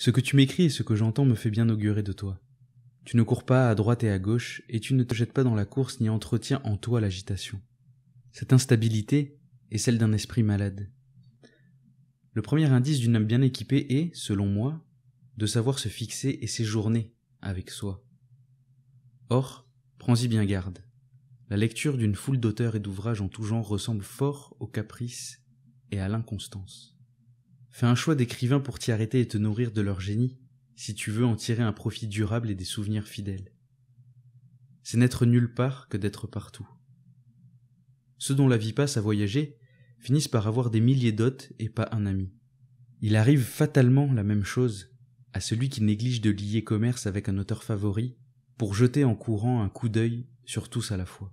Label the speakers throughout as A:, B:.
A: Ce que tu m'écris et ce que j'entends me fait bien augurer de toi. Tu ne cours pas à droite et à gauche, et tu ne te jettes pas dans la course ni entretiens en toi l'agitation. Cette instabilité est celle d'un esprit malade. Le premier indice d'une âme bien équipée est, selon moi, de savoir se fixer et séjourner avec soi. Or, prends-y bien garde. La lecture d'une foule d'auteurs et d'ouvrages en tout genre ressemble fort au caprice et à l'inconstance. Fais un choix d'écrivains pour t'y arrêter et te nourrir de leur génie, si tu veux en tirer un profit durable et des souvenirs fidèles. C'est n'être nulle part que d'être partout. Ceux dont la vie passe à voyager finissent par avoir des milliers d'hôtes et pas un ami. Il arrive fatalement la même chose à celui qui néglige de lier commerce avec un auteur favori pour jeter en courant un coup d'œil sur tous à la fois.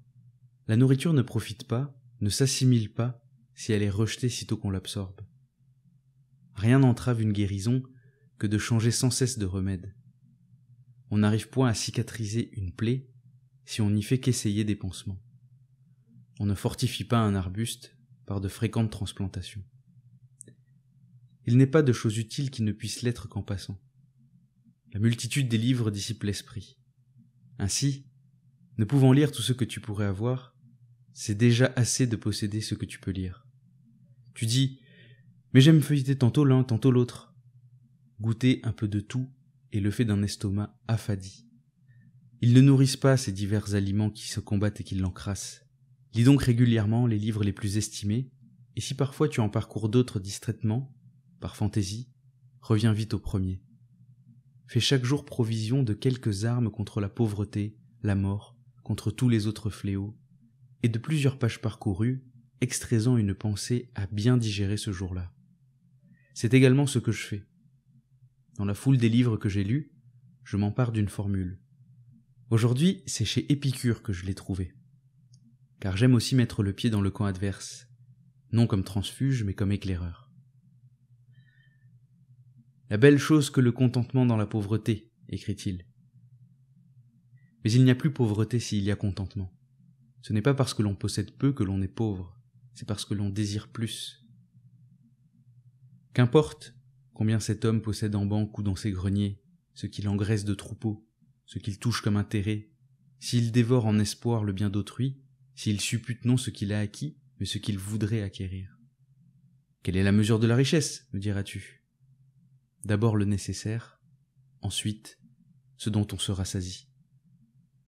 A: La nourriture ne profite pas, ne s'assimile pas si elle est rejetée sitôt qu'on l'absorbe. Rien n'entrave une guérison que de changer sans cesse de remède. On n'arrive point à cicatriser une plaie si on n'y fait qu'essayer des pansements. On ne fortifie pas un arbuste par de fréquentes transplantations. Il n'est pas de chose utile qui ne puisse l'être qu'en passant. La multitude des livres dissipe l'esprit. Ainsi, ne pouvant lire tout ce que tu pourrais avoir, c'est déjà assez de posséder ce que tu peux lire. Tu dis « Mais j'aime feuilleter tantôt l'un, tantôt l'autre ». Goûter un peu de tout est le fait d'un estomac affadi. Ils ne nourrissent pas ces divers aliments qui se combattent et qui l'encrassent. Lis donc régulièrement les livres les plus estimés, et si parfois tu en parcours d'autres distraitement, par fantaisie, reviens vite au premier. Fais chaque jour provision de quelques armes contre la pauvreté, la mort, contre tous les autres fléaux, et de plusieurs pages parcourues, extraisant une pensée à bien digérer ce jour-là. C'est également ce que je fais. Dans la foule des livres que j'ai lus, je m'empare d'une formule. Aujourd'hui, c'est chez Épicure que je l'ai trouvée. Car j'aime aussi mettre le pied dans le camp adverse, non comme transfuge, mais comme éclaireur. La belle chose que le contentement dans la pauvreté, écrit-il. Mais il n'y a plus pauvreté s'il y a contentement. Ce n'est pas parce que l'on possède peu que l'on est pauvre, c'est parce que l'on désire plus. Qu'importe combien cet homme possède en banque ou dans ses greniers, ce qu'il engraisse de troupeaux, ce qu'il touche comme intérêt, s'il dévore en espoir le bien d'autrui, s'il suppute non ce qu'il a acquis, mais ce qu'il voudrait acquérir. Quelle est la mesure de la richesse, me diras-tu ? D'abord le nécessaire, ensuite ce dont on se rassasie.